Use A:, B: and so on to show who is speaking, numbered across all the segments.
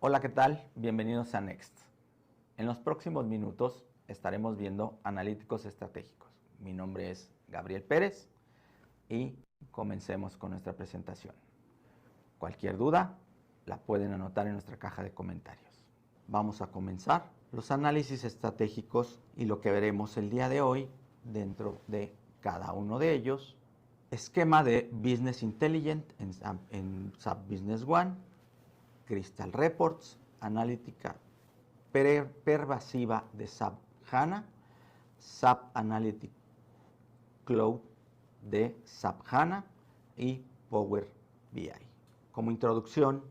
A: Hola, ¿qué tal? Bienvenidos a Next. En los próximos minutos estaremos viendo analíticos estratégicos. Mi nombre es Gabriel Pérez y comencemos con nuestra presentación. Cualquier duda la pueden anotar en nuestra caja de comentarios. Vamos a comenzar los análisis estratégicos y lo que veremos el día de hoy dentro de cada uno de ellos. Esquema de Business Intelligence en SAP Business One, Crystal Reports, analítica pervasiva de SAP HANA, SAP Analytics Cloud de SAP HANA y Power BI. Como introducción,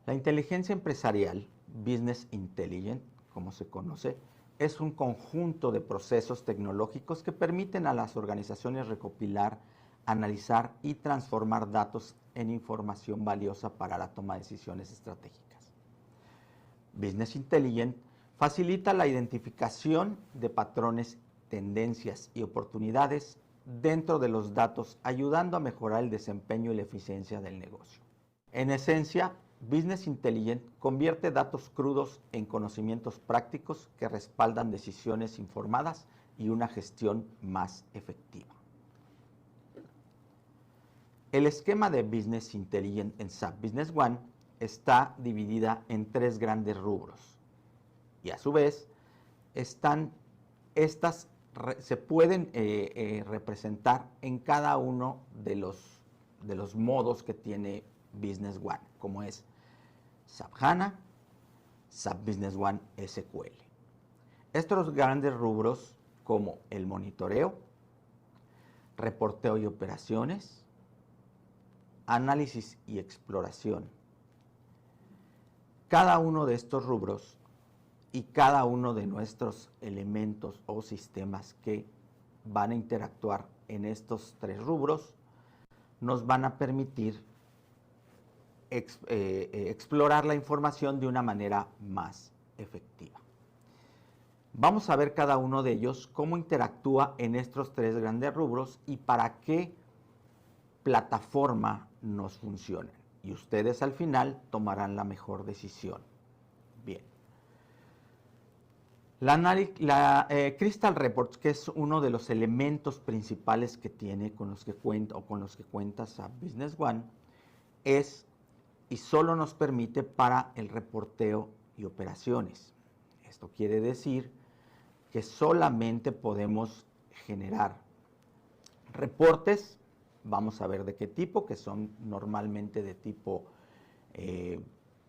A: la inteligencia empresarial, Business Intelligence, como se conoce, es un conjunto de procesos tecnológicos que permiten a las organizaciones recopilar, analizar y transformar datos en información valiosa para la toma de decisiones estratégicas. Business Intelligence facilita la identificación de patrones, tendencias y oportunidades dentro de los datos, ayudando a mejorar el desempeño y la eficiencia del negocio. En esencia, Business Intelligence convierte datos crudos en conocimientos prácticos que respaldan decisiones informadas y una gestión más efectiva. El esquema de Business Intelligence en SAP Business One está dividida en tres grandes rubros y a su vez se pueden representar en cada uno de los modos que tiene Business One, como es SAP HANA, SAP Business One SQL. Estos grandes rubros como el monitoreo, reporteo y operaciones, análisis y exploración. Cada uno de estos rubros y cada uno de nuestros elementos o sistemas que van a interactuar en estos tres rubros nos van a permitir explorar la información de una manera más efectiva. Vamos a ver cada uno de ellos cómo interactúa en estos tres grandes rubros y para qué plataforma nos funcionan. Y ustedes al final tomarán la mejor decisión. Bien. Crystal Reports, que es uno de los elementos principales que tiene con los que cuenta SAP Business One, es y solo nos permite para el reporteo y operaciones. Esto quiere decir que solamente podemos generar reportes, vamos a ver de qué tipo, que son normalmente de tipo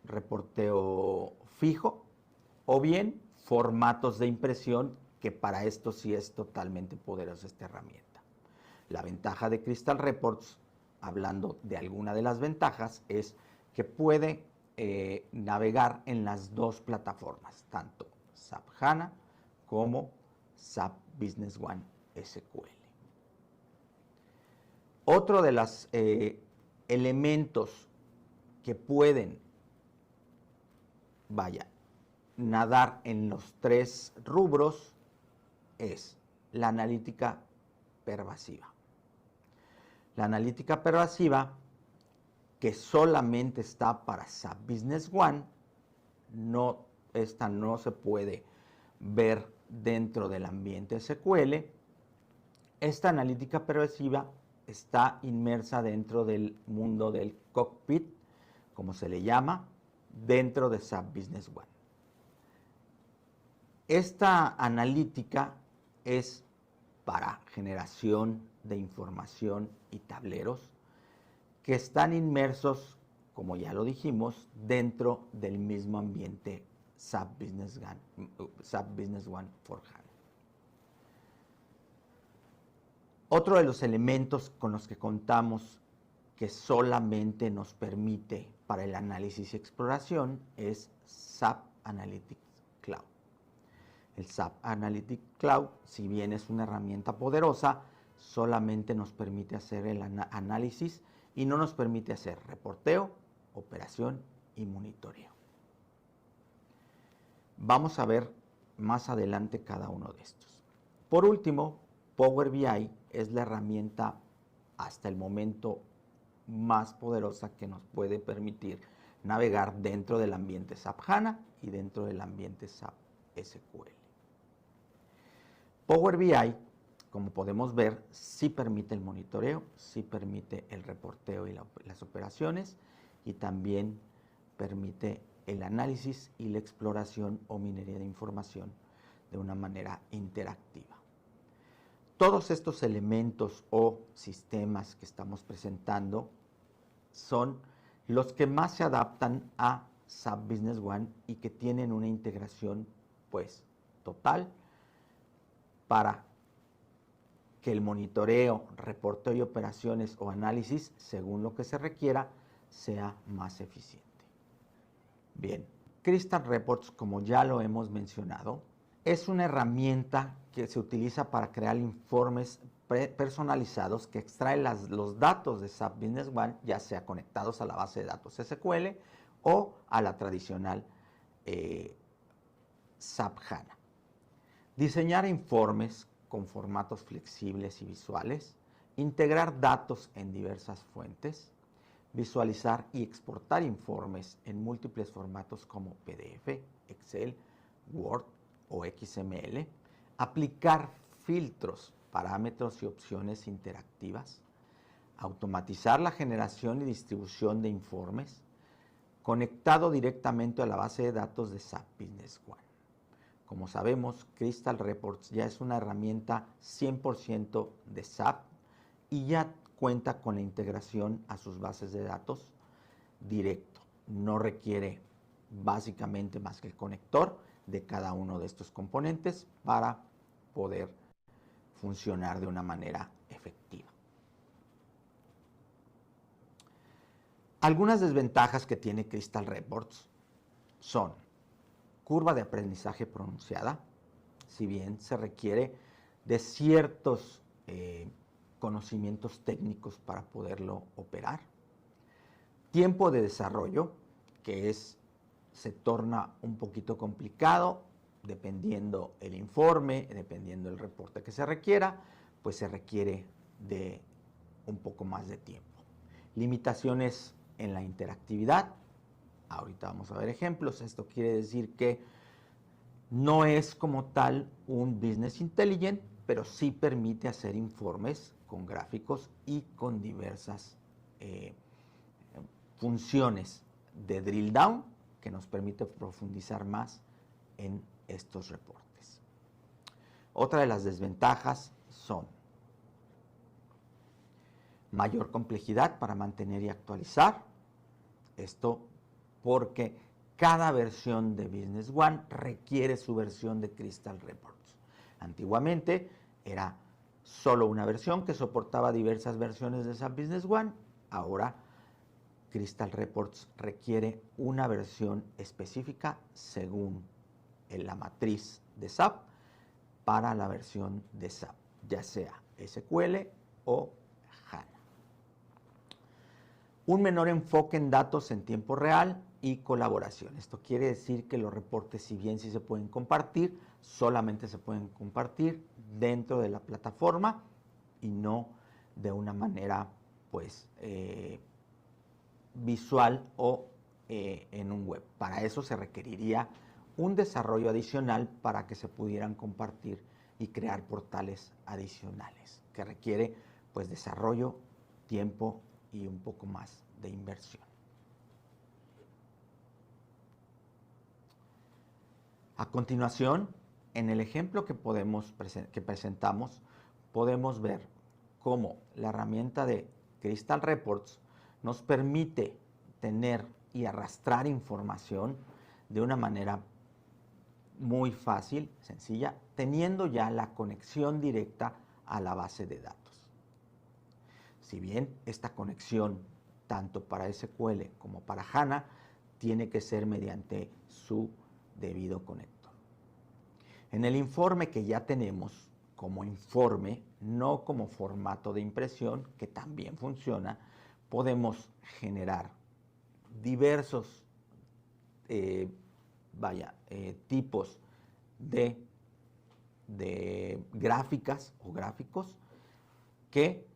A: reporteo fijo, o bien formatos de impresión, que para esto sí es totalmente poderosa esta herramienta. La ventaja de Crystal Reports, hablando de alguna de las ventajas, es que puede navegar en las dos plataformas, tanto SAP HANA como SAP Business One SQL. Otro de los elementos que pueden, nadar en los tres rubros es la analítica pervasiva. La analítica pervasiva, que solamente está para SAP Business One, esta no se puede ver dentro del ambiente SQL. Esta analítica pervasiva está inmersa dentro del mundo del cockpit, como se le llama, dentro de SAP Business One. Esta analítica es para generación de información y tableros que están inmersos, como ya lo dijimos, dentro del mismo ambiente SAP Business One for HANA. Otro de los elementos con los que contamos que solamente nos permite para el análisis y exploración es SAP Analytics Cloud. El SAP Analytics Cloud, si bien es una herramienta poderosa, solamente nos permite hacer el análisis y no nos permite hacer reporteo, operación y monitoreo. Vamos a ver más adelante cada uno de estos. Por último, Power BI es la herramienta hasta el momento más poderosa que nos puede permitir navegar dentro del ambiente SAP HANA y dentro del ambiente SAP SQL. Power BI, como podemos ver, sí permite el monitoreo, sí permite el reporteo y las operaciones, y también permite el análisis y la exploración o minería de información de una manera interactiva. Todos estos elementos o sistemas que estamos presentando son los que más se adaptan a SAP Business One y que tienen una integración pues total para que el monitoreo, reporteo y operaciones o análisis, según lo que se requiera, sea más eficiente. Bien, Crystal Reports, como ya lo hemos mencionado, es una herramienta que se utiliza para crear informes personalizados que extraen los datos de SAP Business One, ya sea conectados a la base de datos SQL o a la tradicional SAP HANA. Diseñar informes con formatos flexibles y visuales, integrar datos en diversas fuentes, visualizar y exportar informes en múltiples formatos como PDF, Excel, Word o XML, aplicar filtros, parámetros y opciones interactivas, automatizar la generación y distribución de informes, conectado directamente a la base de datos de SAP Business One. Como sabemos, Crystal Reports ya es una herramienta 100% de SAP y ya cuenta con la integración a sus bases de datos directo. No requiere básicamente más que el conector de cada uno de estos componentes para poder funcionar de una manera efectiva. Algunas desventajas que tiene Crystal Reports son curva de aprendizaje pronunciada, si bien se requiere de ciertos conocimientos técnicos para poderlo operar. Tiempo de desarrollo, que se torna un poquito complicado, dependiendo el informe, dependiendo el reporte que se requiera, pues se requiere de un poco más de tiempo. Limitaciones en la interactividad. Ahorita vamos a ver ejemplos. Esto quiere decir que no es como tal un Business Intelligence, pero sí permite hacer informes con gráficos y con diversas funciones de drill down que nos permite profundizar más en estos reportes. Otra de las desventajas son mayor complejidad para mantener y actualizar. Esto porque cada versión de Business One requiere su versión de Crystal Reports. Antiguamente era solo una versión que soportaba diversas versiones de SAP Business One. Ahora Crystal Reports requiere una versión específica según la matriz de SAP para la versión de SAP, ya sea SQL o HANA. Un menor enfoque en datos en tiempo real y colaboración. Esto quiere decir que los reportes, si bien sí se pueden compartir, solamente se pueden compartir dentro de la plataforma y no de una manera pues visual o en un web. Para eso se requeriría un desarrollo adicional para que se pudieran compartir y crear portales adicionales, que requiere pues desarrollo, tiempo y un poco más de inversión. A continuación, en el ejemplo que presentamos, podemos ver cómo la herramienta de Crystal Reports nos permite tener y arrastrar información de una manera muy fácil, sencilla, teniendo ya la conexión directa a la base de datos. Si bien esta conexión, tanto para SQL como para HANA, tiene que ser mediante su debido conector. En el informe que ya tenemos como informe, no como formato de impresión, que también funciona, podemos generar diversos tipos de gráficas o gráficos que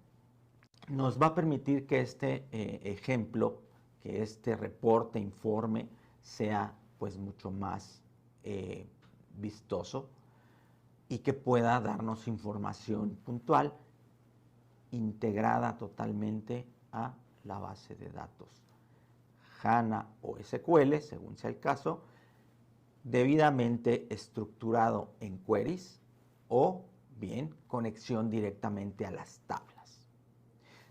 A: nos va a permitir que este ejemplo que este reporte, informe, sea pues mucho más vistoso y que pueda darnos información puntual integrada totalmente a la base de datos HANA o SQL, según sea el caso, debidamente estructurado en queries o bien conexión directamente a las tablas.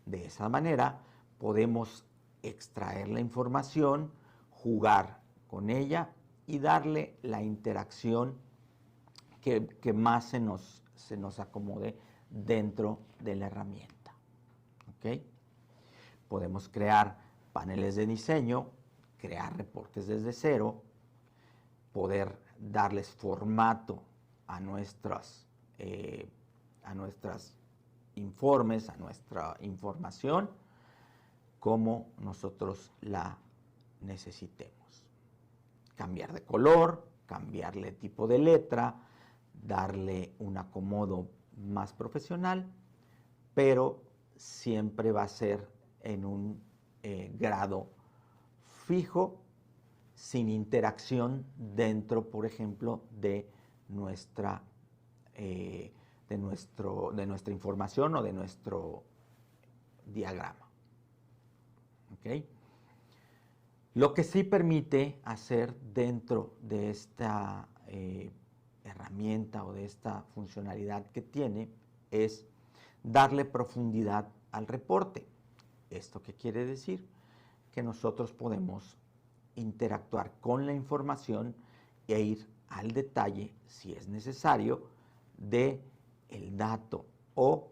A: De esa manera podemos extraer la información, jugar con ella y darle la interacción que más se nos acomode dentro de la herramienta. ¿Okay? Podemos crear paneles de diseño, crear reportes desde cero, poder darles formato a nuestros informes, a nuestra información, como nosotros la necesitemos. Cambiar de color, cambiarle tipo de letra, darle un acomodo más profesional, pero siempre va a ser en un grado fijo, sin interacción dentro, por ejemplo, de nuestra información o de nuestro diagrama. ¿Okay? Lo que sí permite hacer dentro de esta herramienta o de esta funcionalidad que tiene es darle profundidad al reporte. ¿Esto qué quiere decir? Que nosotros podemos interactuar con la información e ir al detalle, si es necesario, de el dato o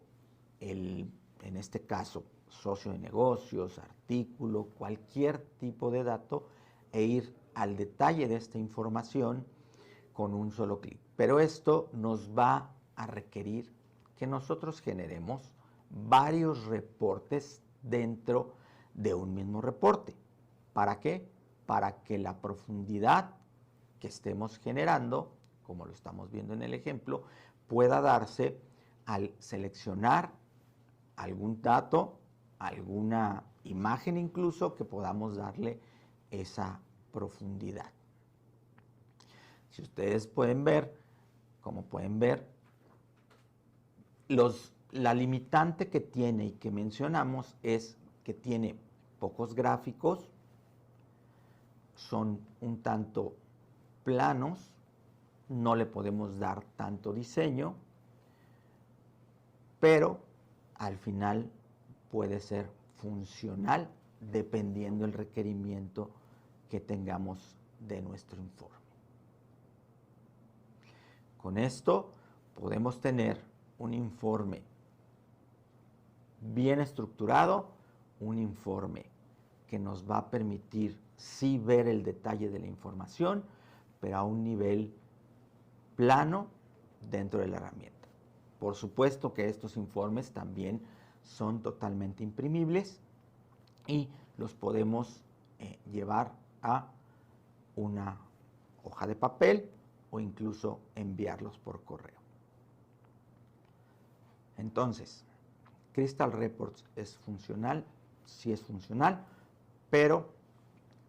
A: en este caso, socio de negocios, artículo, cualquier tipo de dato, e ir al detalle de esta información con un solo clic. Pero esto nos va a requerir que nosotros generemos varios reportes dentro de un mismo reporte. ¿Para qué? Para que la profundidad que estemos generando, como lo estamos viendo en el ejemplo, pueda darse al seleccionar algún dato, alguna imagen incluso, que podamos darle esa profundidad. Si ustedes pueden ver, como pueden ver, la limitante que tiene y que mencionamos es que tiene pocos gráficos, son un tanto planos, no le podemos dar tanto diseño, pero al final puede ser funcional dependiendo del requerimiento que tengamos de nuestro informe. Con esto podemos tener un informe bien estructurado, un informe que nos va a permitir sí ver el detalle de la información, pero a un nivel plano dentro de la herramienta. Por supuesto que estos informes también son totalmente imprimibles y los podemos llevar a una hoja de papel o incluso enviarlos por correo. Entonces, Crystal Reports es funcional, sí es funcional, pero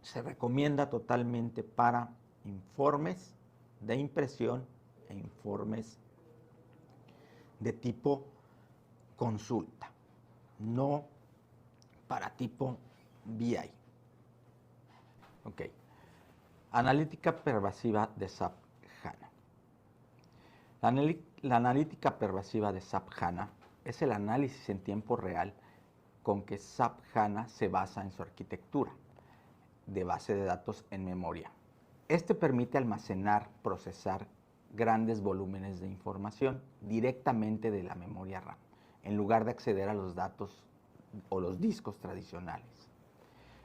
A: se recomienda totalmente para informes de impresión e informes de tipo consulta, no para tipo BI. Ok. Analítica pervasiva de SAP HANA. La analítica pervasiva de SAP HANA es el análisis en tiempo real con que SAP HANA se basa en su arquitectura de base de datos en memoria. Este permite almacenar, procesar grandes volúmenes de información directamente de la memoria RAM, en lugar de acceder a los datos o los discos tradicionales.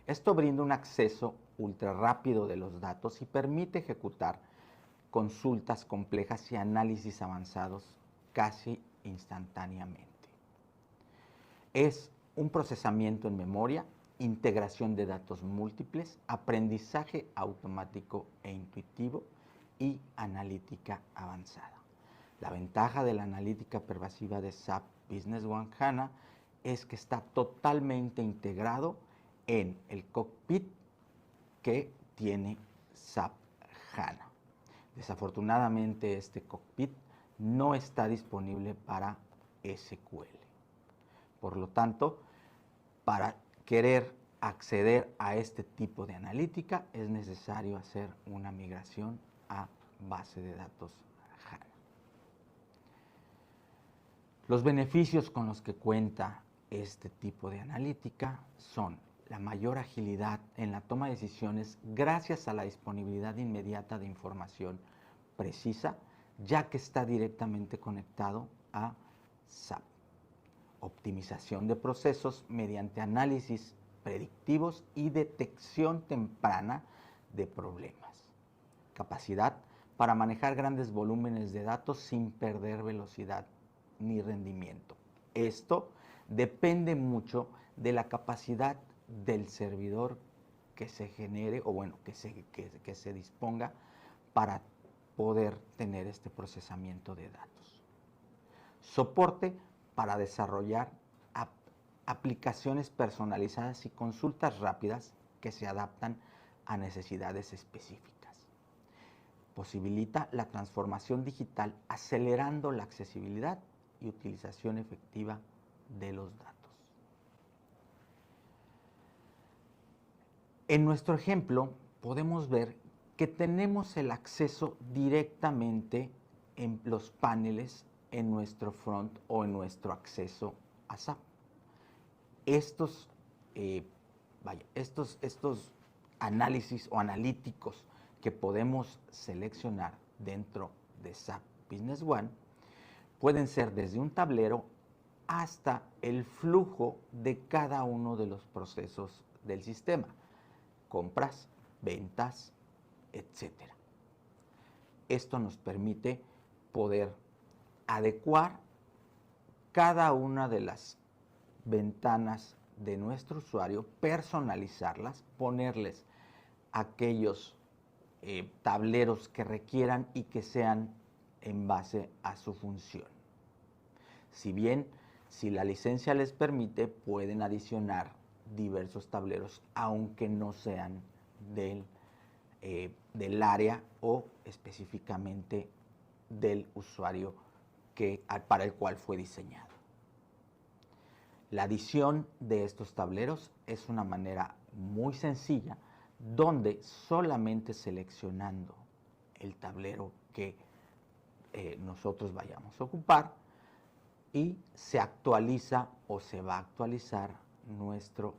A: Esto brinda un acceso ultra rápido de los datos y permite ejecutar consultas complejas y análisis avanzados casi instantáneamente. Es un procesamiento en memoria, integración de datos múltiples, aprendizaje automático e intuitivo y analítica avanzada. La ventaja de la analítica pervasiva de SAP Business One HANA es que está totalmente integrado en el cockpit que tiene SAP HANA. Desafortunadamente este cockpit no está disponible para SQL. Por lo tanto, para querer acceder a este tipo de analítica es necesario hacer una migración a base de datos HANA. Los beneficios con los que cuenta este tipo de analítica son la mayor agilidad en la toma de decisiones gracias a la disponibilidad inmediata de información precisa, ya que está directamente conectado a SAP. Optimización de procesos mediante análisis predictivos y detección temprana de problemas. Capacidad para manejar grandes volúmenes de datos sin perder velocidad ni rendimiento. Esto depende mucho de la capacidad del servidor que se genere o bueno, que se disponga para poder tener este procesamiento de datos. Soporte para desarrollar aplicaciones personalizadas y consultas rápidas que se adaptan a necesidades específicas. Posibilita la transformación digital acelerando la accesibilidad y utilización efectiva de los datos. En nuestro ejemplo podemos ver que tenemos el acceso directamente en los paneles en nuestro front o en nuestro acceso a SAP. Estos análisis o analíticos que podemos seleccionar dentro de SAP Business One pueden ser desde un tablero hasta el flujo de cada uno de los procesos del sistema, compras, ventas, etc. Esto nos permite poder adecuar cada una de las ventanas de nuestro usuario, personalizarlas, ponerles aquellos tableros que requieran y que sean en base a su función. Si bien, si la licencia les permite, pueden adicionar diversos tableros, aunque no sean del área o específicamente del usuario para el cual fue diseñado. La adición de estos tableros es una manera muy sencilla donde solamente seleccionando el tablero que nosotros vayamos a ocupar y se actualiza o se va a actualizar nuestro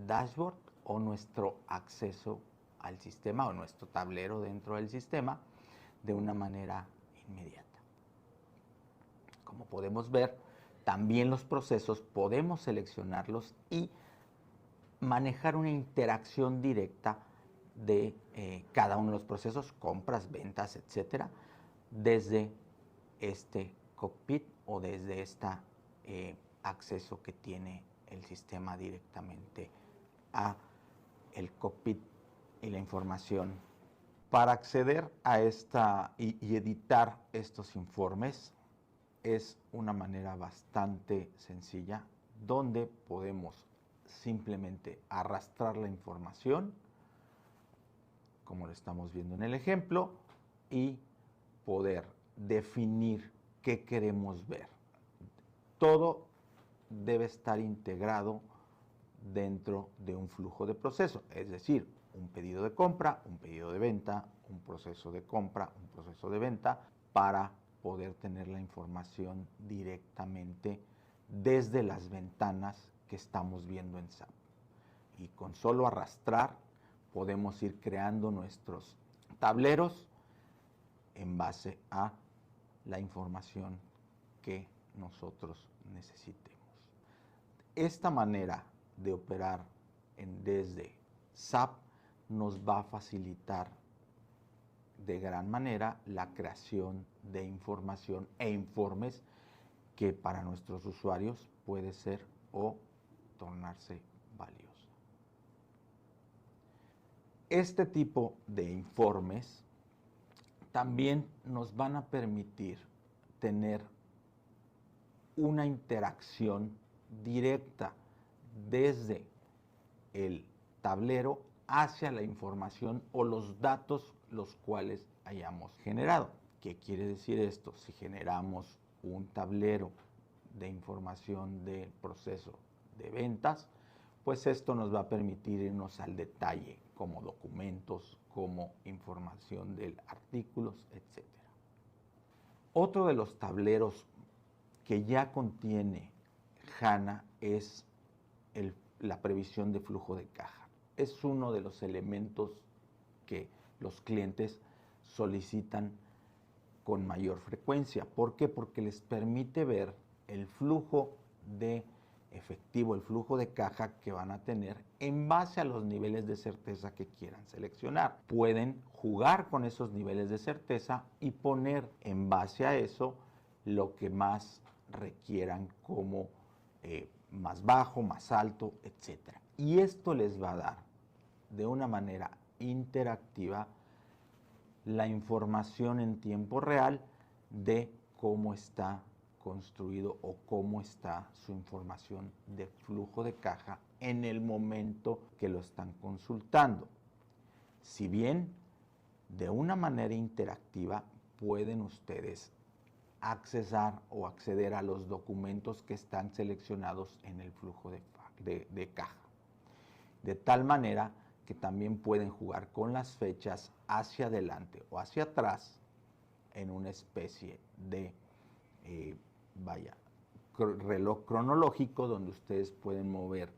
A: dashboard o nuestro acceso al sistema o nuestro tablero dentro del sistema de una manera inmediata. Como podemos ver, también los procesos podemos seleccionarlos y manejar una interacción directa de cada uno de los procesos, compras, ventas, etcétera, desde este cockpit o desde este acceso que tiene el sistema directamente a el cockpit y la información. Para acceder a y editar estos informes es una manera bastante sencilla donde podemos simplemente arrastrar la información, como lo estamos viendo en el ejemplo, y poder definir qué queremos ver. Todo debe estar integrado dentro de un flujo de proceso, es decir, un pedido de compra, un pedido de venta, un proceso de compra, un proceso de venta, para poder tener la información directamente desde las ventanas que estamos viendo en SAP. Y con solo arrastrar podemos ir creando nuestros tableros en base a la información que nosotros necesitemos. Esta manera de operar desde SAP nos va a facilitar de gran manera la creación de información e informes que para nuestros usuarios puede ser o tornarse valioso. Este tipo de informes también nos van a permitir tener una interacción directa desde el tablero hacia la información o los datos los cuales hayamos generado. ¿Qué quiere decir esto? Si generamos un tablero de información del proceso de ventas, pues esto nos va a permitir irnos al detalle, como documentos, como información de artículos, etc. Otro de los tableros que ya contiene HANA es la previsión de flujo de caja. Es uno de los elementos que los clientes solicitan con mayor frecuencia. ¿Por qué? Porque les permite ver el flujo de efectivo, el flujo de caja que van a tener en base a los niveles de certeza que quieran seleccionar. Pueden jugar con esos niveles de certeza y poner en base a eso lo que más requieran como más bajo, más alto, etc. Y esto les va a dar de una manera interactiva la información en tiempo real de cómo está construido o cómo está su información de flujo de caja en el momento que lo están consultando. Si bien de una manera interactiva pueden ustedes accesar o acceder a los documentos que están seleccionados en el flujo de caja. De tal manera que también pueden jugar con las fechas hacia adelante o hacia atrás en una especie de reloj cronológico donde ustedes pueden mover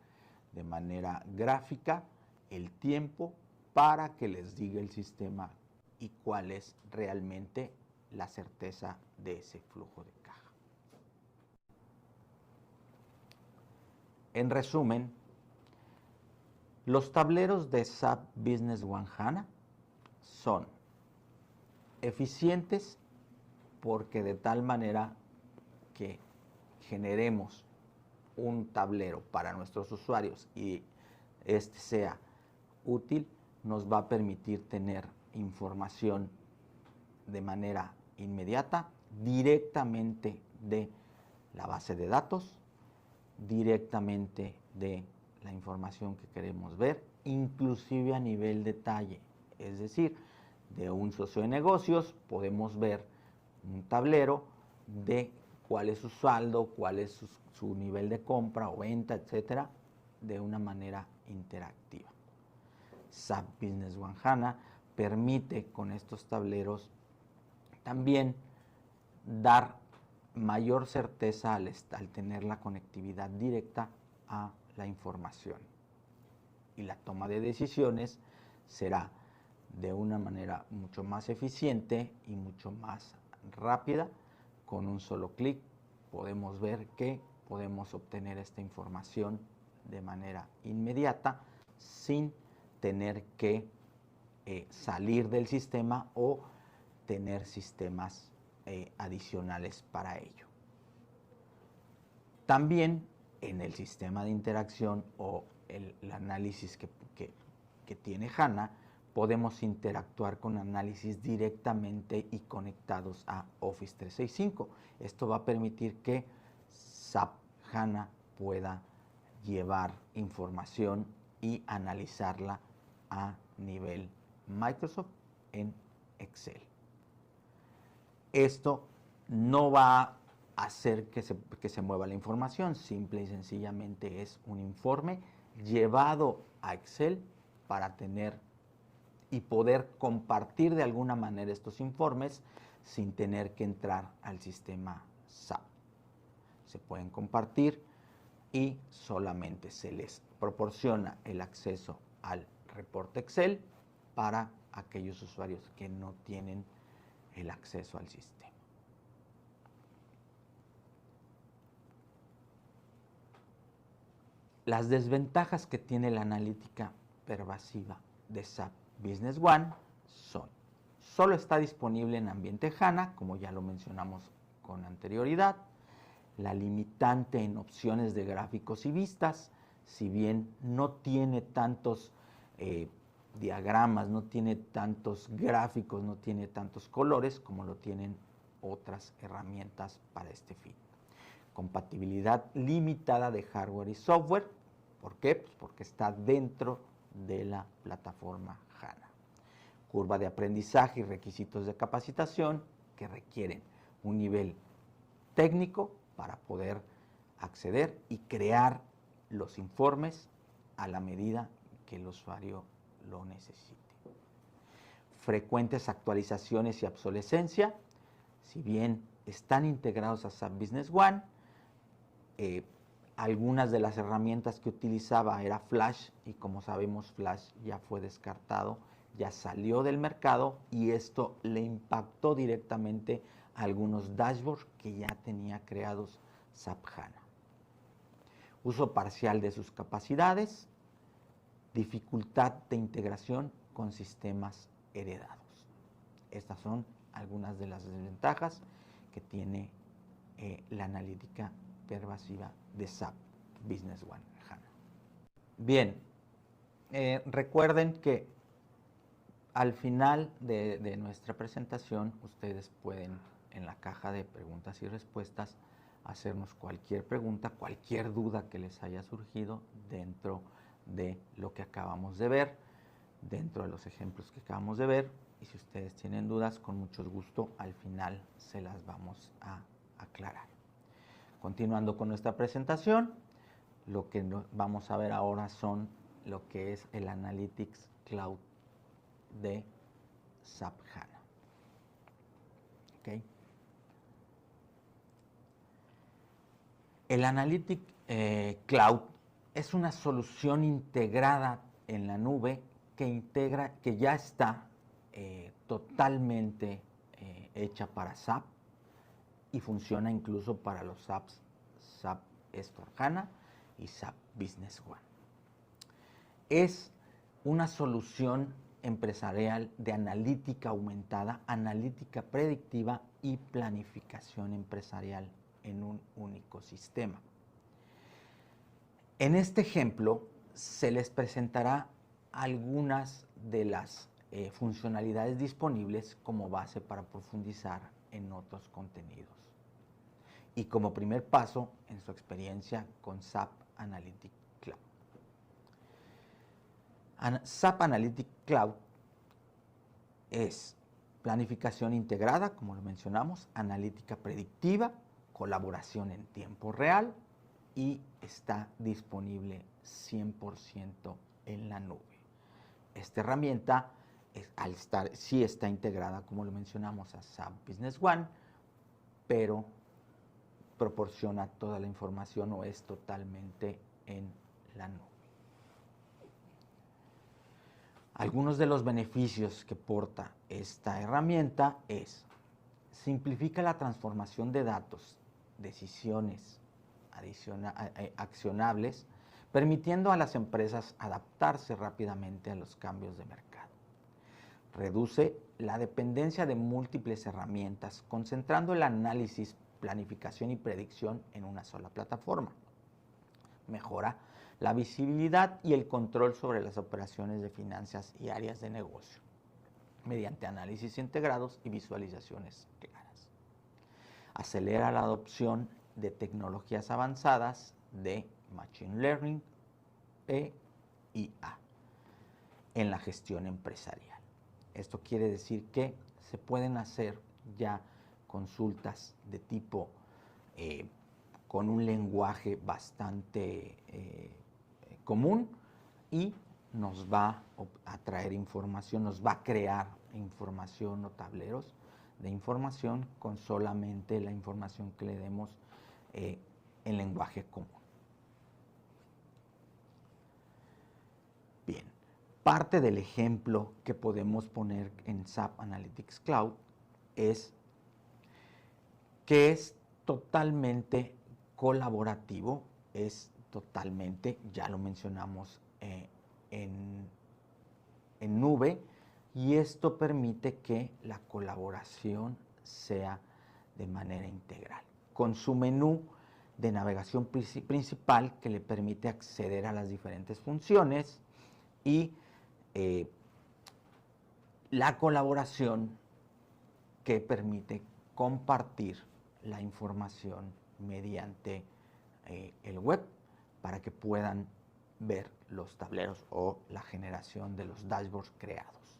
A: de manera gráfica el tiempo para que les diga el sistema y cuál es realmente la certeza de ese flujo de caja. En resumen, los tableros de SAP Business One HANA son eficientes porque de tal manera que generemos un tablero para nuestros usuarios y este sea útil, nos va a permitir tener información de manera inmediata, directamente de la base de datos, directamente de la información que queremos ver, inclusive a nivel detalle. Es decir, de un socio de negocios podemos ver un tablero de cuál es su saldo, cuál es su nivel de compra o venta, etcétera, de una manera interactiva. SAP Business One HANA permite con estos tableros también dar mayor certeza al tener la conectividad directa a la información. Y la toma de decisiones será de una manera mucho más eficiente y mucho más rápida. Con un solo clic podemos ver que podemos obtener esta información de manera inmediata sin tener que salir del sistema o tener sistemas adicionales para ello. También en el sistema de interacción o el análisis que tiene HANA, podemos interactuar con análisis directamente y conectados a Office 365. Esto va a permitir que SAP HANA pueda llevar información y analizarla a nivel Microsoft en Excel. Esto no va a hacer que se mueva la información, simple y sencillamente es un informe llevado a Excel para tener y poder compartir de alguna manera estos informes sin tener que entrar al sistema SAP. Se pueden compartir y solamente se les proporciona el acceso al reporte Excel para aquellos usuarios que no tienen el acceso al sistema. Las desventajas que tiene la analítica pervasiva de SAP Business One son: solo está disponible en ambiente HANA, como ya lo mencionamos con anterioridad; la limitante en opciones de gráficos y vistas, si bien no tiene tantos diagramas, no tiene tantos gráficos, no tiene tantos colores como lo tienen otras herramientas para este fin. Compatibilidad limitada de hardware y software, ¿Por qué? Pues porque está dentro de la plataforma HANA. Curva de aprendizaje y requisitos de capacitación que requieren un nivel técnico para poder acceder y crear los informes a la medida que el usuario lo necesite. Frecuentes actualizaciones y obsolescencia. Si bien están integrados a SAP Business One, algunas de las herramientas que utilizaba era Flash y como sabemos Flash ya fue descartado, ya salió del mercado y esto le impactó directamente a algunos dashboards que ya tenía creados SAP HANA. Uso parcial de sus capacidades, dificultad de integración con sistemas heredados. Estas son algunas de las desventajas que tiene la analítica pervasiva de SAP Business One HANA. Bien, recuerden que al final de nuestra presentación ustedes pueden en la caja de preguntas y respuestas hacernos cualquier pregunta, cualquier duda que les haya surgido dentro de lo que acabamos de ver, dentro de los ejemplos que acabamos de ver, y si ustedes tienen dudas, con mucho gusto al final se las vamos a aclarar. Continuando con nuestra presentación, lo que vamos a ver ahora son lo que es el Analytics Cloud de SAP HANA. ¿Okay? El Analytics Cloud es una solución integrada en la nube que ya está totalmente hecha para SAP y funciona incluso para los SAPs SAP S/4HANA y SAP Business One. Es una solución empresarial de analítica aumentada, analítica predictiva y planificación empresarial en un único sistema. En este ejemplo se les presentará algunas de las funcionalidades disponibles como base para profundizar en otros contenidos. Y como primer paso en su experiencia con SAP Analytics Cloud. SAP Analytics Cloud es planificación integrada, como lo mencionamos, analítica predictiva, colaboración en tiempo real y está disponible 100% en la nube. Esta herramienta, sí está integrada, como lo mencionamos, a SAP Business One, pero proporciona toda la información o es totalmente en la nube. Algunos de los beneficios que porta esta herramienta es simplifica la transformación de datos, decisiones accionables, permitiendo a las empresas adaptarse rápidamente a los cambios de mercado. Reduce la dependencia de múltiples herramientas, concentrando el análisis, planificación y predicción en una sola plataforma. Mejora la visibilidad y el control sobre las operaciones de finanzas y áreas de negocio, mediante análisis integrados y visualizaciones claras. Acelera la adopción de tecnologías avanzadas de Machine Learning e IA en la gestión empresarial. Esto quiere decir que se pueden hacer ya consultas de tipo con un lenguaje bastante común y nos va a traer información, nos va a crear información o tableros de información con solamente la información que le demos en lenguaje común. Bien, parte del ejemplo que podemos poner en SAP Analytics Cloud es que es totalmente colaborativo, es totalmente, ya lo mencionamos, en nube, y esto permite que la colaboración sea de manera integral. Con su menú de navegación principal que le permite acceder a las diferentes funciones y la colaboración que permite compartir la información mediante el web para que puedan ver los tableros o la generación de los dashboards creados.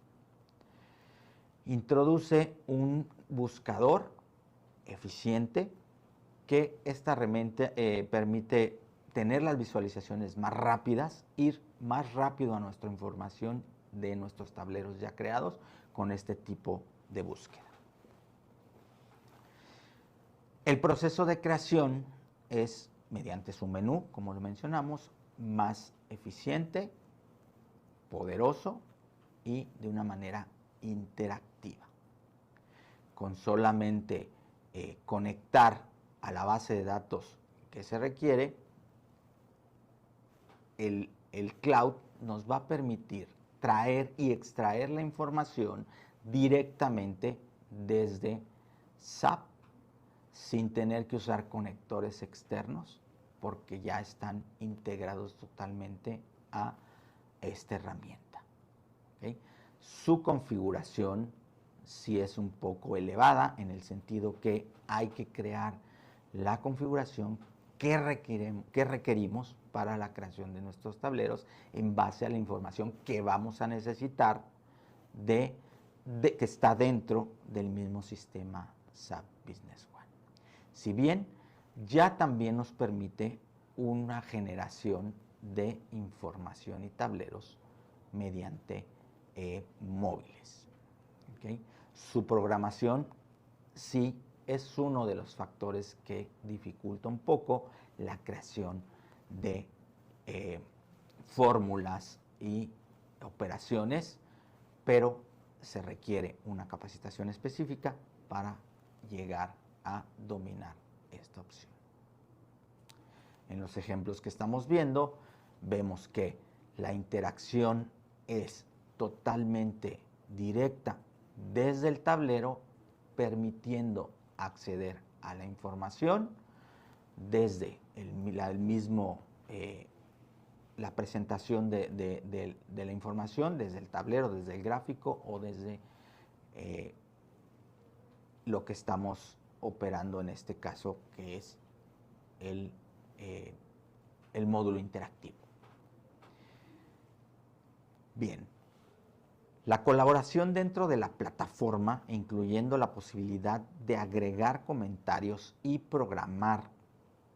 A: Introduce un buscador eficiente que esta herramienta permite tener las visualizaciones más rápidas, ir más rápido a nuestra información de nuestros tableros ya creados con este tipo de búsqueda. El proceso de creación es mediante su menú, como lo mencionamos, más eficiente, poderoso y de una manera interactiva. Con solamente conectar a la base de datos que se requiere, el cloud nos va a permitir traer y extraer la información directamente desde SAP sin tener que usar conectores externos porque ya están integrados totalmente a esta herramienta. ¿Okay? Su configuración sí es un poco elevada en el sentido que hay que crear la configuración que requerimos para la creación de nuestros tableros en base a la información que vamos a necesitar que está dentro del mismo sistema SAP Business One. Si bien ya también nos permite una generación de información y tableros mediante móviles. ¿Okay? Su programación sí es uno de los factores que dificulta un poco la creación de fórmulas y operaciones, pero se requiere una capacitación específica para llegar a dominar esta opción. En los ejemplos que estamos viendo, vemos que la interacción es totalmente directa desde el tablero, permitiendo acceder a la información desde la presentación de la información, desde el tablero, desde el gráfico o desde lo que estamos operando en este caso, que es el módulo interactivo. Bien, la colaboración dentro de la plataforma, incluyendo la posibilidad de agregar comentarios y programar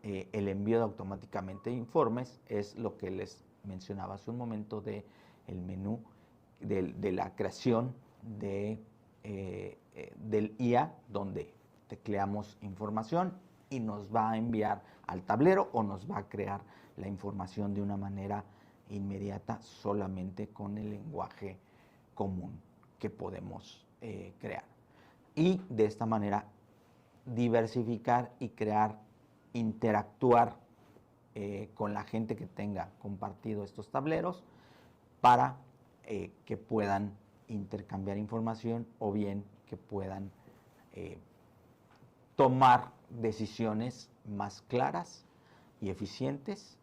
A: el envío automáticamente de informes, es lo que les mencionaba hace un momento del menú, de la creación del IA, donde tecleamos información y nos va a enviar al tablero o nos va a crear la información de una manera inmediata solamente con el lenguaje común que podemos crear. Y de esta manera diversificar y interactuar con la gente que tenga compartido estos tableros para que puedan intercambiar información o bien que puedan tomar decisiones más claras y eficientes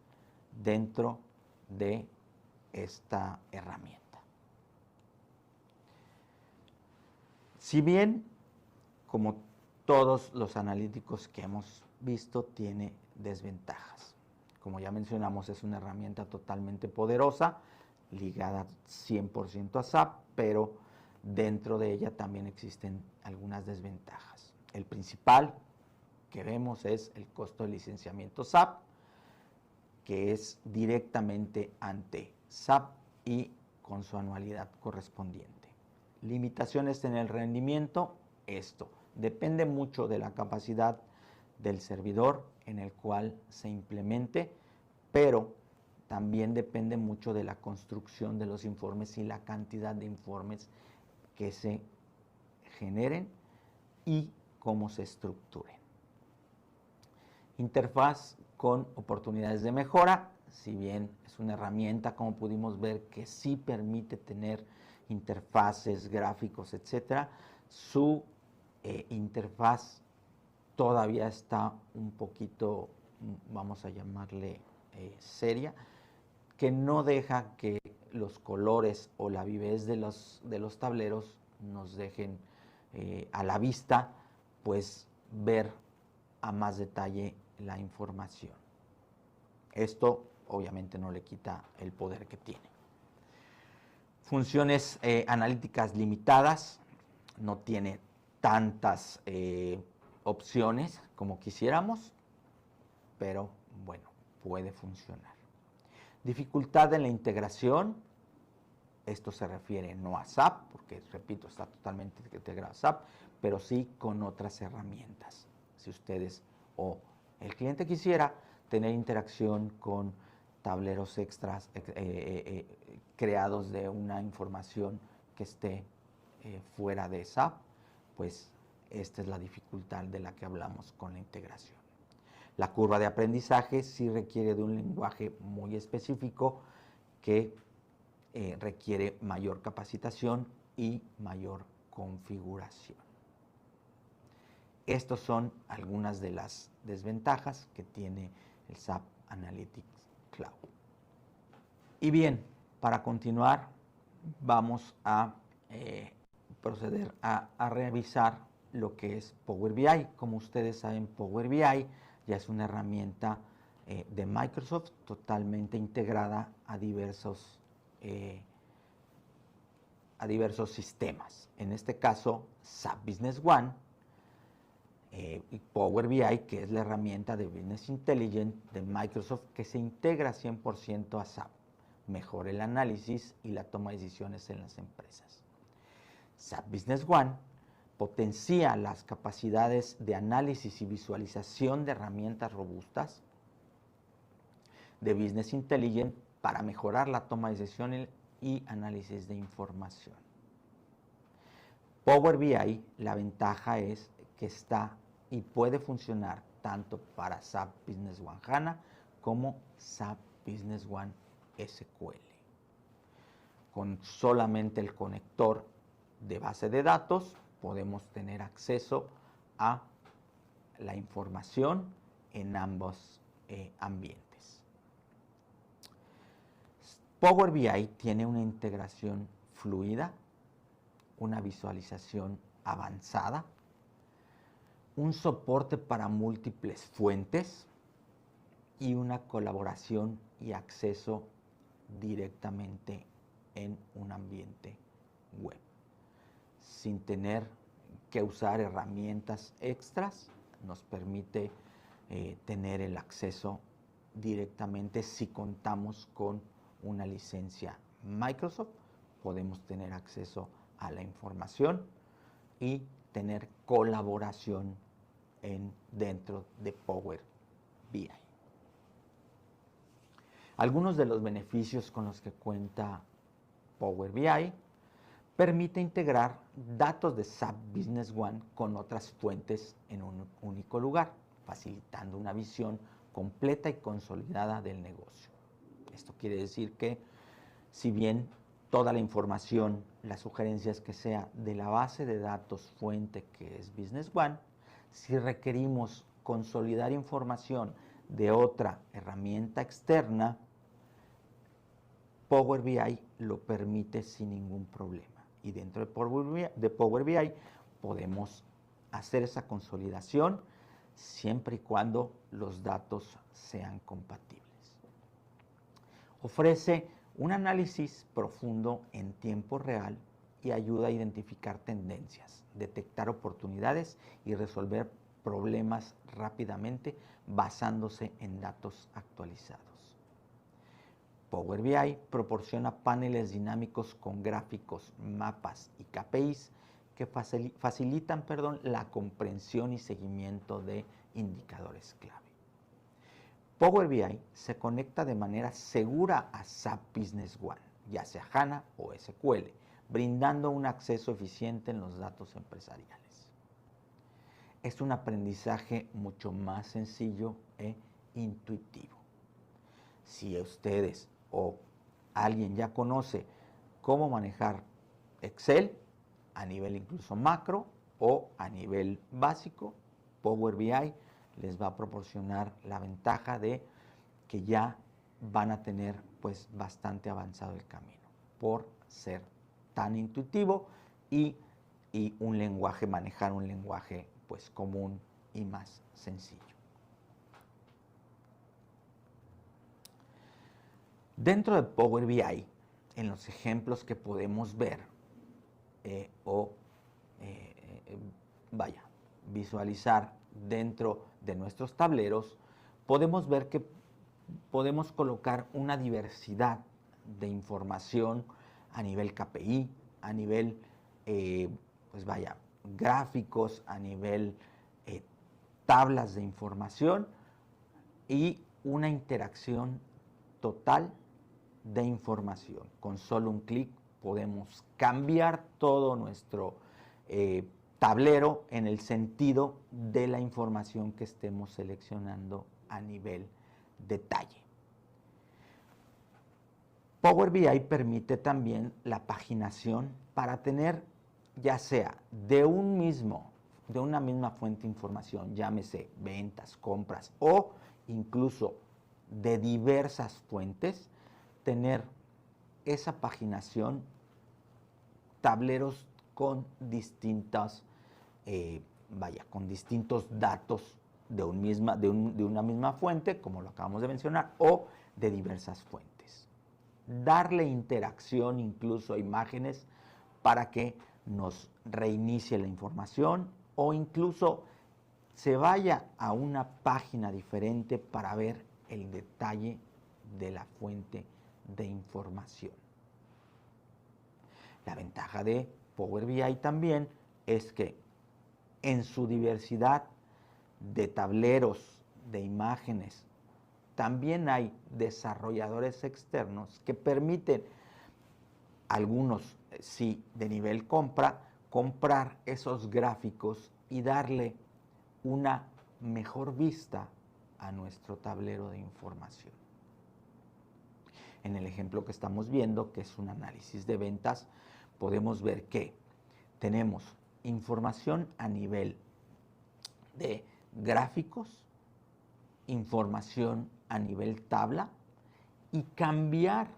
A: dentro de esta herramienta. Si bien, como todos los analíticos que hemos visto, tiene desventajas. Como ya mencionamos, es una herramienta totalmente poderosa, ligada 100% a SAP, pero dentro de ella también existen algunas desventajas. El principal que vemos es el costo de licenciamiento SAP, que es directamente ante SAP y con su anualidad correspondiente. Limitaciones en el rendimiento, esto depende mucho de la capacidad del servidor en el cual se implemente, pero también depende mucho de la construcción de los informes y la cantidad de informes que se generen y cómo se estructuren. Interfaz con oportunidades de mejora, si bien es una herramienta, como pudimos ver, que sí permite tener interfaces, gráficos, etcétera, su interfaz todavía está un poquito, vamos a llamarle seria, que no deja que los colores o la vivez de los tableros nos dejen a la vista, pues ver a más detalle la información. Esto obviamente no le quita el poder que tiene. Funciones analíticas limitadas, no tiene tantas opciones como quisiéramos, pero bueno, puede funcionar. Dificultad en la integración, esto se refiere no a SAP, porque repito, está totalmente integrado a SAP, pero sí con otras herramientas. Si ustedes o el cliente quisiera tener interacción con tableros extras creados de una información que esté fuera de SAP, pues esta es la dificultad de la que hablamos con la integración. La curva de aprendizaje sí requiere de un lenguaje muy específico que requiere mayor capacitación y mayor configuración. Estas son algunas de las desventajas que tiene el SAP Analytics Cloud. Y bien, para continuar, vamos a proceder a revisar lo que es Power BI. Como ustedes saben, Power BI ya es una herramienta de Microsoft totalmente integrada a diversos sistemas. En este caso, SAP Business One y Power BI, que es la herramienta de Business Intelligence de Microsoft que se integra 100% a SAP. Mejora el análisis y la toma de decisiones en las empresas. SAP Business One potencia las capacidades de análisis y visualización de herramientas robustas de Business Intelligence para mejorar la toma de decisiones y análisis de información. Power BI, la ventaja es que está y puede funcionar tanto para SAP Business One HANA como SAP Business One SQL. Con solamente el conector de base de datos podemos tener acceso a la información en ambos ambientes. Power BI tiene una integración fluida, una visualización avanzada, un soporte para múltiples fuentes y una colaboración y acceso directamente en un ambiente web, sin tener que usar herramientas extras. Nos permite tener el acceso directamente. Si contamos con una licencia Microsoft, podemos tener acceso a la información y tener colaboración dentro de Power BI. Algunos de los beneficios con los que cuenta Power BI: permite integrar datos de SAP Business One con otras fuentes en un único lugar, facilitando una visión completa y consolidada del negocio. Esto quiere decir que, si bien toda la información, las sugerencias que sea de la base de datos fuente que es Business One, si requerimos consolidar información de otra herramienta externa, Power BI lo permite sin ningún problema. Y dentro de Power BI podemos hacer esa consolidación siempre y cuando los datos sean compatibles. Ofrece un análisis profundo en tiempo real y ayuda a identificar tendencias, detectar oportunidades y resolver problemas rápidamente basándose en datos actualizados. Power BI proporciona paneles dinámicos con gráficos, mapas y KPIs que facilitan la comprensión y seguimiento de indicadores clave. Power BI se conecta de manera segura a SAP Business One, ya sea HANA o SQL, brindando un acceso eficiente en los datos empresariales. Es un aprendizaje mucho más sencillo e intuitivo. Si ustedes o alguien ya conoce cómo manejar Excel a nivel incluso macro o a nivel básico, Power BI les va a proporcionar la ventaja de que ya van a tener pues bastante avanzado el camino por ser tan intuitivo y manejar un lenguaje pues común y más sencillo. Dentro de Power BI, en los ejemplos que podemos ver visualizar dentro de nuestros tableros, podemos ver que podemos colocar una diversidad de información a nivel KPI, a nivel, gráficos, a nivel tablas de información y una interacción total de información. Con solo un clic podemos cambiar todo nuestro tablero en el sentido de la información que estemos seleccionando a nivel detalle. Power BI permite también la paginación para tener, ya sea de una misma fuente de información, llámese ventas, compras o incluso de diversas fuentes, tener esa paginación, tableros con distintos datos de una misma fuente, como lo acabamos de mencionar, o de diversas fuentes. Darle interacción incluso a imágenes para que nos reinicie la información o incluso se vaya a una página diferente para ver el detalle de la fuente de información. La ventaja de Power BI también es que en su diversidad de tableros, de imágenes, también hay desarrolladores externos que permiten, algunos sí de nivel compra, comprar esos gráficos y darle una mejor vista a nuestro tablero de información. En el ejemplo que estamos viendo, que es un análisis de ventas, podemos ver que tenemos información a nivel de gráficos, información a nivel tabla y cambiar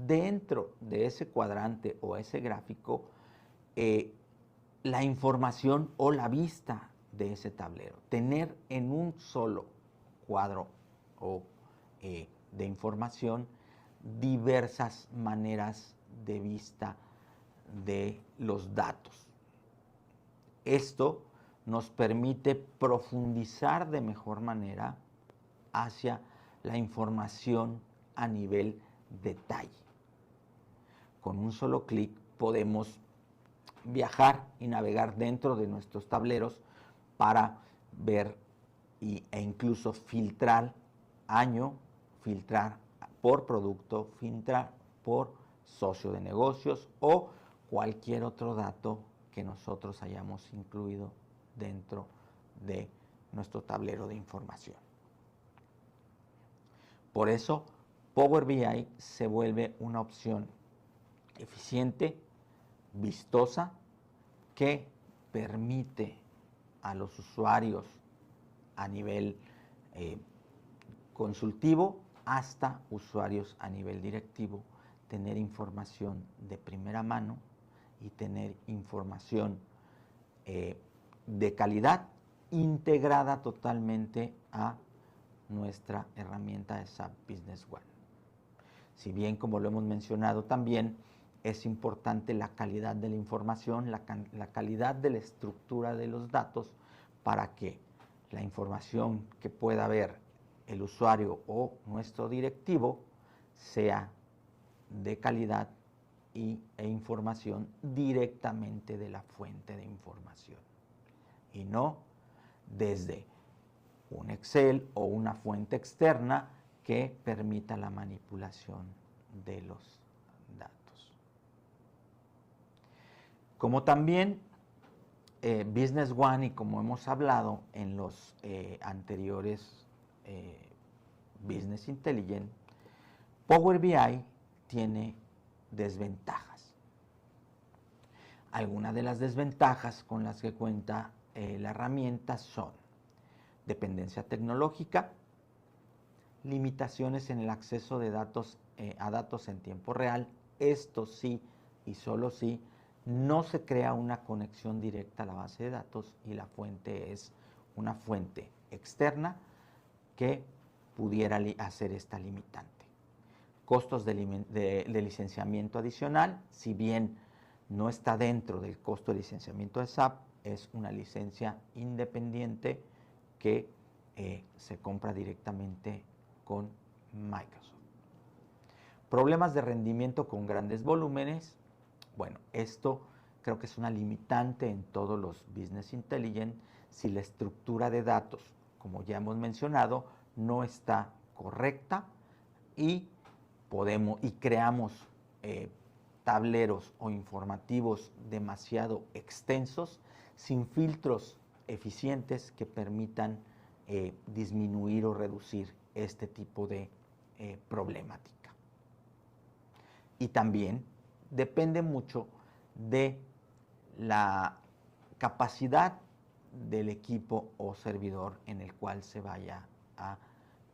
A: dentro de ese cuadrante o ese gráfico la información o la vista de ese tablero. Tener en un solo cuadro o de información diversas maneras de vista de los datos. Esto nos permite profundizar de mejor manera hacia la información a nivel detalle. Con un solo clic podemos viajar y navegar dentro de nuestros tableros para ver e incluso filtrar año, filtrar por producto, filtrar por socio de negocios o cualquier otro dato que nosotros hayamos incluido dentro de nuestro tablero de información. Por eso, Power BI se vuelve una opción eficiente, vistosa, que permite a los usuarios a nivel consultivo hasta usuarios a nivel directivo tener información de primera mano y tener información de calidad integrada totalmente a nuestra herramienta de SAP Business One. Si bien, como lo hemos mencionado también, es importante la calidad de la información, la calidad de la estructura de los datos para que la información que pueda ver el usuario o nuestro directivo sea de calidad e información directamente de la fuente de información y no desde un Excel o una fuente externa que permita la manipulación de los datos. Como también Business One, y como hemos hablado en los anteriores Business Intelligence, Power BI tiene desventajas. Algunas de las desventajas con las que cuenta la herramienta son dependencia tecnológica, limitaciones en el acceso de datos a datos en tiempo real. Esto sí y solo sí no se crea una conexión directa a la base de datos y la fuente es una fuente externa que pudiera hacer esta limitante. costos de licenciamiento adicional, si bien no está dentro del costo de licenciamiento de SAP, es una licencia independiente que se compra directamente con Microsoft. Problemas de rendimiento con grandes volúmenes. Bueno, esto creo que es una limitante en todos los Business Intelligence si la estructura de datos, como ya hemos mencionado, no está correcta y creamos tableros o informativos demasiado extensos sin filtros eficientes que permitan disminuir o reducir este tipo de problemática. Y también depende mucho de la capacidad del equipo o servidor en el cual se vaya a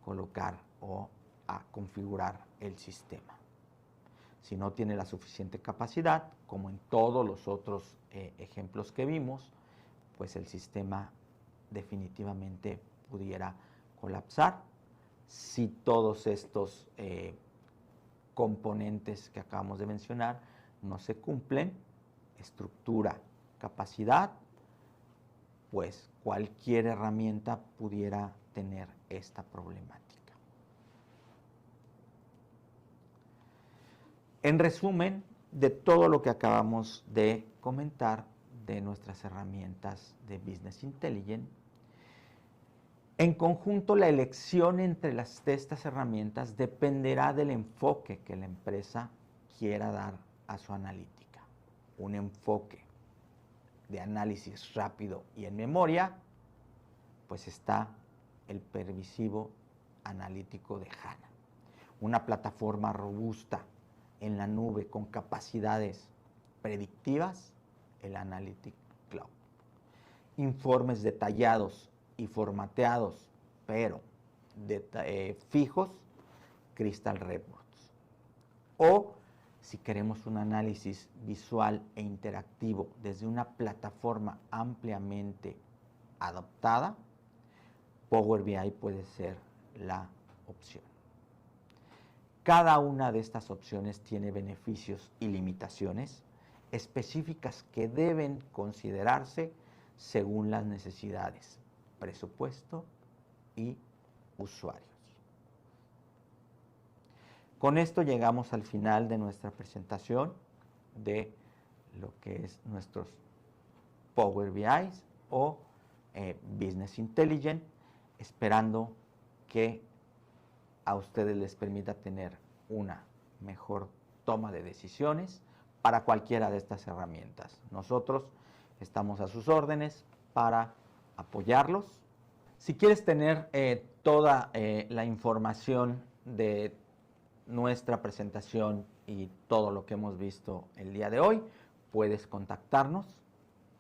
A: colocar o a configurar el sistema. Si no tiene la suficiente capacidad, como en todos los otros ejemplos que vimos, pues el sistema definitivamente pudiera colapsar. Si todos estos componentes que acabamos de mencionar no se cumplen, estructura, capacidad, pues cualquier herramienta pudiera tener esta problemática. En resumen, de todo lo que acabamos de comentar de nuestras herramientas de Business Intelligence, en conjunto la elección entre de estas herramientas dependerá del enfoque que la empresa quiera dar a su analítica. Un enfoque de análisis rápido y en memoria, pues está el pervasivo analítico de HANA. Una plataforma robusta en la nube con capacidades predictivas, el Analytics Cloud. Informes detallados y formateados, pero fijos, Crystal Reports. O si queremos un análisis visual e interactivo desde una plataforma ampliamente adoptada, Power BI puede ser la opción. Cada una de estas opciones tiene beneficios y limitaciones específicas que deben considerarse según las necesidades, presupuesto y usuarios. Con esto llegamos al final de nuestra presentación de lo que es nuestros Power BI o Business Intelligence, esperando que a ustedes les permita tener una mejor toma de decisiones para cualquiera de estas herramientas. Nosotros estamos a sus órdenes para apoyarlos. Si quieres tener toda la información de nuestra presentación y todo lo que hemos visto el día de hoy, puedes contactarnos.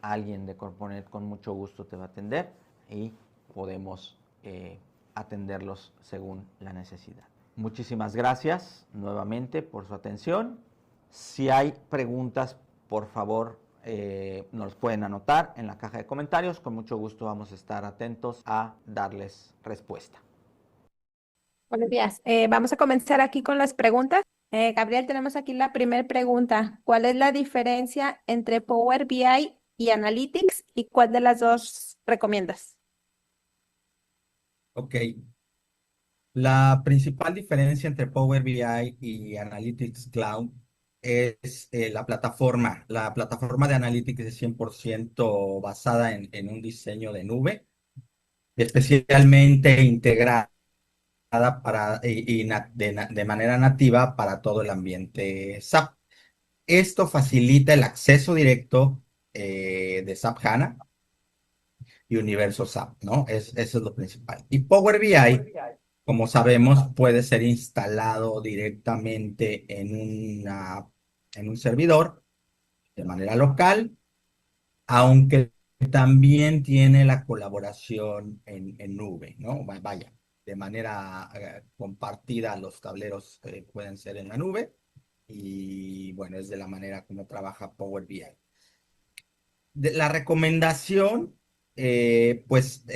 A: Alguien de Corponet con mucho gusto te va a atender y podemos atenderlos según la necesidad. Muchísimas gracias nuevamente por su atención. Si hay preguntas, por favor, nos pueden anotar en la caja de comentarios. Con mucho gusto vamos a estar atentos a darles respuesta.
B: Buenos días. Vamos a comenzar aquí con las preguntas. Gabriel, tenemos aquí la primera pregunta. ¿Cuál es la diferencia entre Power BI y Analytics y cuál de las dos recomiendas?
C: Ok. La principal diferencia entre Power BI y Analytics Cloud es la plataforma. La plataforma de Analytics es 100% basada en un diseño de nube, especialmente integrada de manera nativa para todo el ambiente SAP. Esto facilita el acceso directo de SAP HANA y Universo SAP, ¿no? Eso es lo principal. Y Power BI, como sabemos, puede ser instalado directamente en un servidor de manera local, aunque también tiene la colaboración en nube, ¿no? Vaya, de manera compartida, los tableros pueden ser en la nube y, bueno, es de la manera como trabaja Power BI. La recomendación, pues,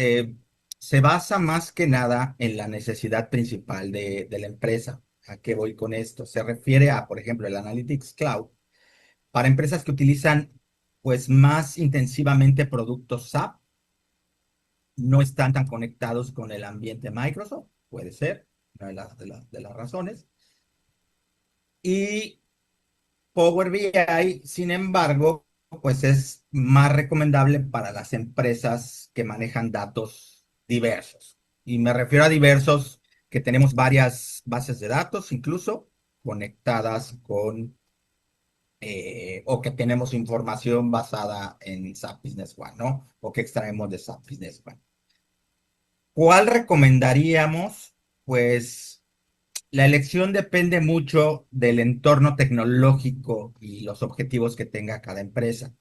C: se basa más que nada en la necesidad principal de la empresa. ¿A qué voy con esto? Se refiere a, por ejemplo, el Analytics Cloud para empresas que utilizan pues más intensivamente productos SAP, no están tan conectados con el ambiente Microsoft, puede ser, una de las razones. Y Power BI, sin embargo, pues es más recomendable para las empresas que manejan datos diversos. Y me refiero a diversos que tenemos varias bases de datos, incluso conectadas con, o que tenemos información basada en SAP Business One, ¿no? O que extraemos de SAP Business One. ¿Cuál recomendaríamos? Pues la elección depende mucho del entorno tecnológico y los objetivos que tenga cada empresa,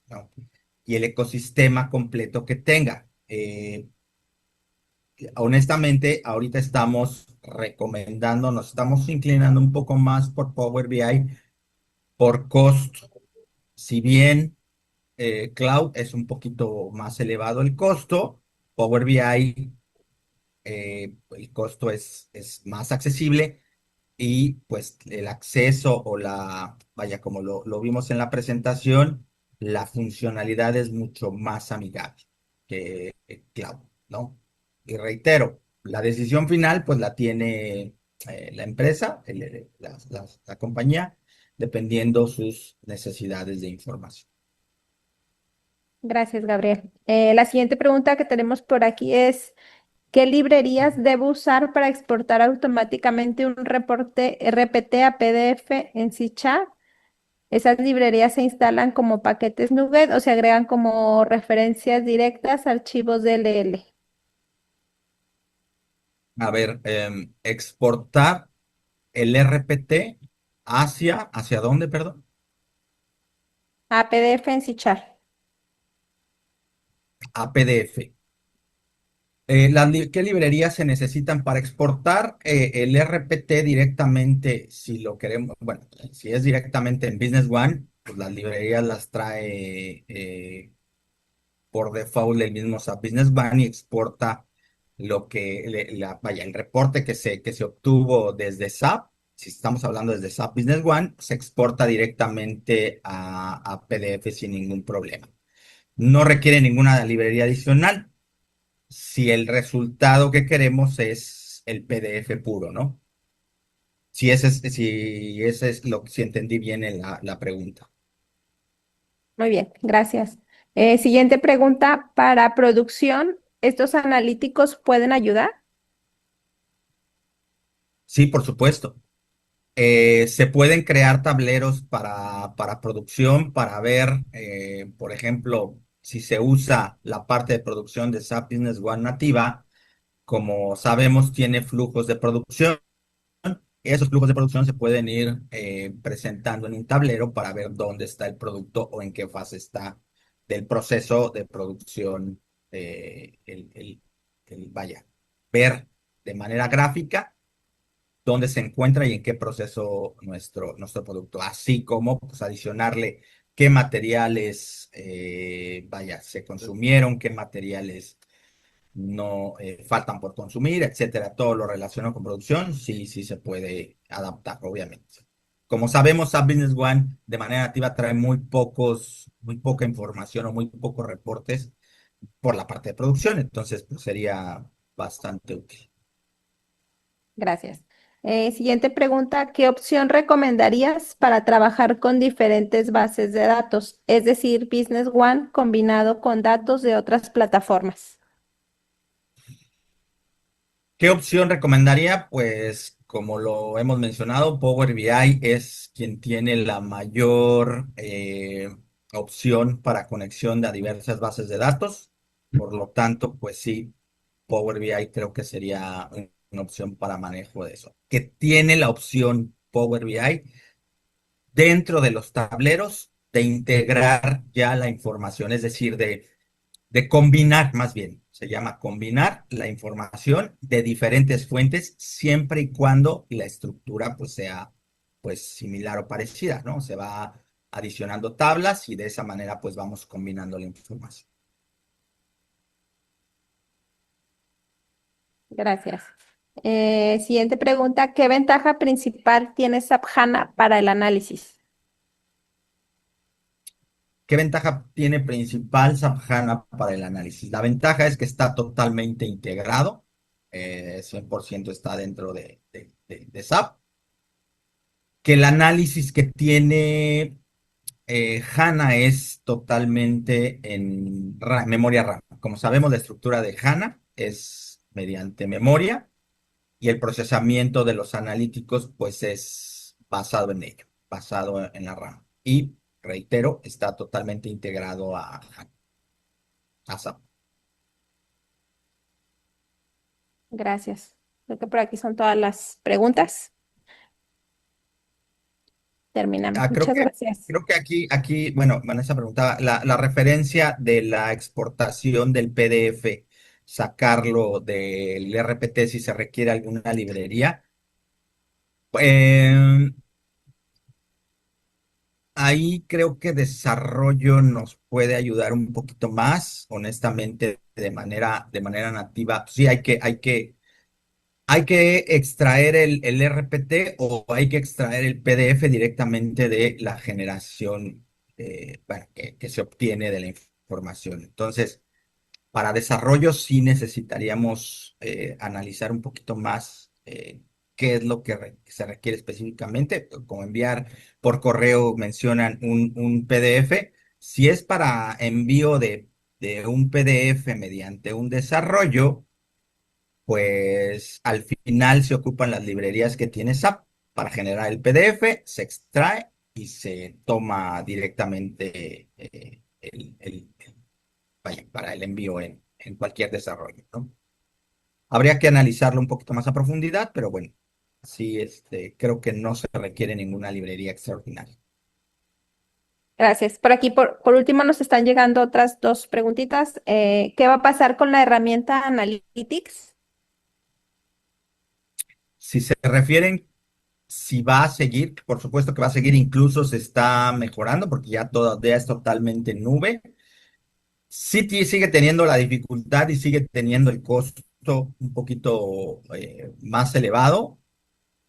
C: ¿no? Y el ecosistema completo que tenga. Honestamente, ahorita estamos recomendando, nos estamos inclinando un poco más por Power BI por costo. Si bien Cloud es un poquito más elevado el costo, Power BI el costo es más accesible y pues el acceso o vaya, como lo vimos en la presentación, la funcionalidad es mucho más amigable que Cloud, ¿no? Y reitero, la decisión final pues la tiene la empresa, la compañía, dependiendo sus necesidades de información.
B: Gracias, Gabriel. La siguiente pregunta que tenemos por aquí es, ¿qué librerías debo usar para exportar automáticamente un reporte RPT a PDF en C#? Esas librerías se instalan como paquetes Nugget o se agregan como referencias directas a archivos DLL.
C: A ver, exportar el RPT ¿hacia dónde, perdón?
B: A PDF en C#.
C: A PDF. ¿Qué librerías se necesitan para exportar el RPT directamente? Si lo queremos, bueno, si es directamente en Business One, pues las librerías las trae por default el mismo SAP Business One y exporta vaya, el reporte que se obtuvo desde SAP. Si estamos hablando desde SAP Business One, se exporta directamente a PDF sin ningún problema. No requiere ninguna librería adicional si el resultado que queremos es el PDF puro, ¿no? Si ese es si entendí bien la pregunta.
B: Muy bien, gracias. Siguiente pregunta, para producción, ¿estos analíticos pueden ayudar?
C: Sí, por supuesto. Se pueden crear tableros para producción, para ver, por ejemplo, si se usa la parte de producción de SAP Business One nativa, como sabemos, tiene flujos de producción. Esos flujos de producción se pueden ir presentando en un tablero para ver dónde está el producto o en qué fase está del proceso de producción, vaya, ver de manera gráfica dónde se encuentra y en qué proceso nuestro producto, así como pues, adicionarle qué materiales, vaya, se consumieron, qué materiales no faltan por consumir, etcétera. Todo lo relacionado con producción, sí, sí se puede adaptar, obviamente. Como sabemos, SAP Business One de manera nativa trae muy poca información o muy pocos reportes por la parte de producción, entonces pues, sería bastante útil.
B: Gracias. Siguiente pregunta, ¿qué opción recomendarías para trabajar con diferentes bases de datos? Es decir, Business One combinado con datos de otras plataformas.
C: ¿Qué opción recomendaría? Pues como lo hemos mencionado, Power BI es quien tiene la mayor opción para conexión a diversas bases de datos. Por lo tanto, pues sí, Power BI creo que sería una opción para manejo de eso. Que tiene la opción Power BI dentro de los tableros de integrar ya la información, es decir, de combinar, más bien, se llama combinar la información de diferentes fuentes siempre y cuando la estructura pues sea pues similar o parecida, ¿no? Se va adicionando tablas y de esa manera pues vamos combinando la información.
B: Gracias. Siguiente pregunta, ¿qué ventaja principal tiene SAP HANA para el análisis?
C: ¿Qué ventaja tiene principal SAP HANA para el análisis? La ventaja es que está totalmente integrado, 100% está dentro de SAP, que el análisis que tiene HANA es totalmente en memoria RAM. Como sabemos, la estructura de HANA es mediante memoria y el procesamiento de los analíticos pues es basado en ello, basado en la RAM. Y reitero, está totalmente integrado a HANA, a SAP.
B: Gracias. Creo que por aquí son todas las preguntas. Terminamos.
C: Ah, creo
B: Muchas
C: que,
B: gracias.
C: creo que aquí, bueno, Vanessa preguntaba, la referencia de la exportación del PDF, sacarlo del RPT si se requiere alguna librería. Eh, Ahí creo que desarrollo nos puede ayudar un poquito más, honestamente, de manera nativa. Sí, hay que extraer el RPT o hay que extraer el PDF directamente de la generación bueno, que se obtiene de la información. Entonces, para desarrollo sí necesitaríamos analizar un poquito más qué es lo que se requiere específicamente, como enviar por correo, mencionan un PDF. Si es para envío de un PDF mediante un desarrollo, pues al final se ocupan las librerías que tiene SAP para generar el PDF, se extrae y se toma directamente vaya, para el envío en cualquier desarrollo, ¿no? Habría que analizarlo un poquito más a profundidad, pero bueno, sí, creo que no se requiere ninguna librería extraordinaria.
B: Gracias. Por aquí, por último, nos están llegando otras dos preguntitas. ¿Qué va a pasar con la herramienta Analytics?
C: Si se refieren, si va a seguir, por supuesto que va a seguir, incluso se está mejorando porque ya todavía es totalmente nube. Sí sigue teniendo la dificultad y sigue teniendo el costo un poquito más elevado,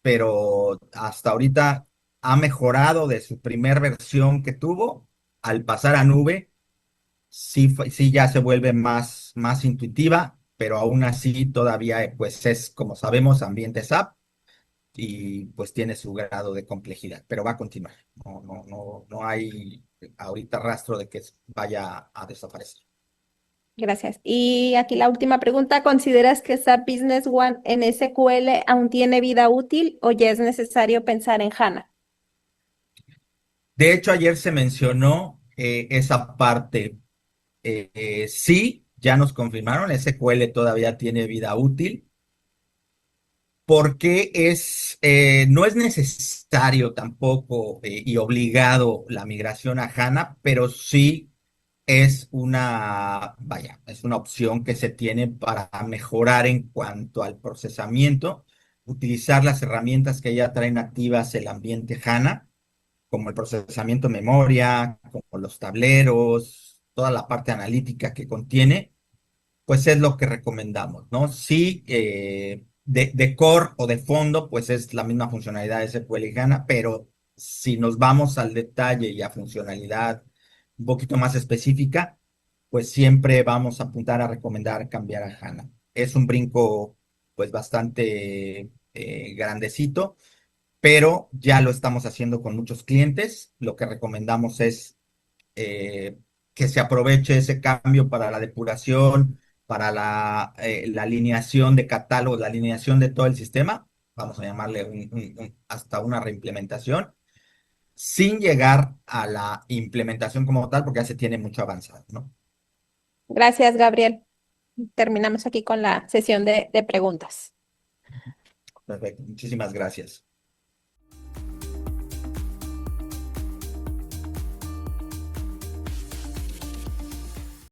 C: pero hasta ahorita ha mejorado de su primer versión que tuvo. Al pasar a nube, sí, sí ya se vuelve más intuitiva, pero aún así todavía pues es, como sabemos, ambiente SAP y pues tiene su grado de complejidad, pero va a continuar. No hay ahorita rastro de que vaya a desaparecer.
B: Gracias. Y aquí la última pregunta. ¿Consideras que SAP Business One en SQL aún tiene vida útil o ya es necesario pensar en HANA?
C: De hecho, ayer se mencionó esa parte. Sí, ya nos confirmaron, SQL todavía tiene vida útil porque no es necesario tampoco y obligado la migración a HANA, pero sí vaya, es una opción que se tiene para mejorar en cuanto al procesamiento, utilizar las herramientas que ya traen activas el ambiente HANA como el procesamiento de memoria, como los tableros, toda la parte analítica que contiene, pues es lo que recomendamos, ¿no? Sí, de core o de fondo, pues es la misma funcionalidad de SQL y HANA, pero si nos vamos al detalle y a funcionalidad un poquito más específica, pues siempre vamos a apuntar a recomendar cambiar a HANA. Es un brinco, pues bastante grandecito, pero ya lo estamos haciendo con muchos clientes. Lo que recomendamos es eh, que se aproveche ese cambio para la depuración, para la alineación de catálogos, la alineación de todo el sistema. Vamos a llamarle hasta una reimplementación, sin llegar a la implementación como tal, porque ya se tiene mucho avanzado, ¿no?
B: Gracias, Gabriel. Terminamos aquí con la sesión de preguntas.
C: Perfecto, muchísimas gracias.